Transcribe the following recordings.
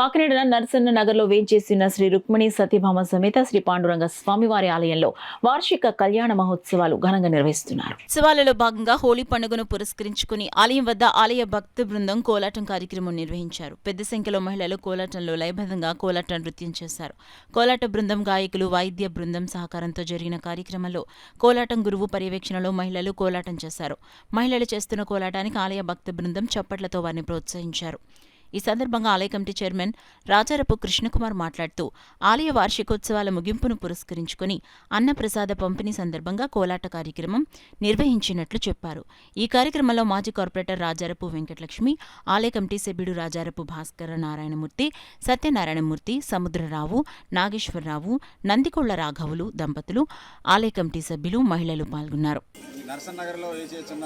కాకినాడ నరసన్న నగర్ లో వేంచేసిన శ్రీ రుక్మిణి సత్యభామ సమేత శ్రీ పాండురంగ స్వామివారి ఆలయంలో వార్షిక కళ్యాణ మహోత్సవాలు ఘనంగా నిర్వహిస్తున్నారు. ఉత్సవాలలో భాగంగా హోలీ పండుగను పురస్కరించుకుని ఆలయం వద్ద ఆలయ భక్త బృందం కోలాటం కార్యక్రమం నిర్వహించారు. పెద్ద సంఖ్యలో మహిళలు కోలాటంలో లయబద్ధంగా కోలాట నృత్యం చేశారు. కోలాట బృందం, గాయకులు, వాయిద్య బృందం సహకారంతో జరిగిన కార్యక్రమంలో కోలాటం గురువు పర్యవేక్షణలో మహిళలు కోలాటం చేశారు. మహిళలు చేస్తున్న కోలాటానికి ఆలయ భక్త బృందం చప్పట్లతో వారిని ప్రోత్సహించారు. ఈ సందర్భంగా ఆలయ కమిటీ చైర్మన్ రాజారపు కృష్ణకుమార్ మాట్లాడుతూ ఆలయ వార్షికోత్సవాల ముగింపును పురస్కరించుకుని అన్నప్రసాద పంపిణీ సందర్భంగా కోలాట కార్యక్రమం నిర్వహించినట్లు చెప్పారు. ఈ కార్యక్రమంలో మాజీ కార్పొరేటర్ రాజారపు వెంకటలక్ష్మి, ఆలయ కమిటీ సభ్యుడు రాజారపు భాస్కర నారాయణమూర్తి, సత్యనారాయణమూర్తి, సముద్రరావు, నాగేశ్వరరావు, నందికొళ్ల రాఘవులు దంపతులు, ఆలయ కమిటీ సభ్యులు, మహిళలు పాల్గొన్నారు. నరసన్నగర్లో వేచేస్తున్న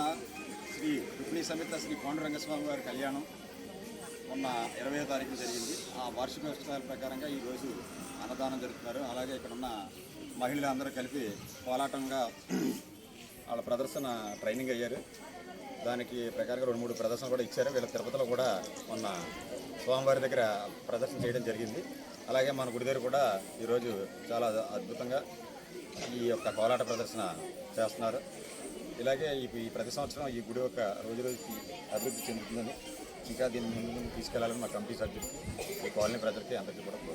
శ్రీ రుక్మిణి సమేత శ్రీ పాండురంగస్వామి వారి కళ్యాణం మొన్న 20వ తారీఖున జరిగింది. ఆ వార్షికోత్సవాల ప్రకారంగా ఈరోజు అన్నదానం జరుపుతున్నారు. అలాగే ఇక్కడ ఉన్న మహిళలందరూ కలిపి పోలాటంగా వాళ్ళ ప్రదర్శన ట్రైనింగ్ అయ్యారు. దానికి ప్రకారంగా 2-3 ప్రదర్శనలు కూడా ఇచ్చారు. వీళ్ళ తిరుపతిలో కూడా మొన్న స్వామివారి దగ్గర ప్రదర్శన చేయడం జరిగింది. అలాగే మన గుడి దగ్గర కూడా ఈరోజు చాలా అద్భుతంగా ఈ యొక్క కోలాట ప్రదర్శన చేస్తున్నారు. ఇలాగే ఈ ప్రతి సంవత్సరం ఈ గుడి యొక్క రోజుకి అభివృద్ధి చెందుతుందని, ఇంకా దీన్ని ముందు తీసుకెళ్లాలని మా కమిటీ సభ్యులకి, ఈ కాలనీ ప్రజలకి అందరికీ కూడా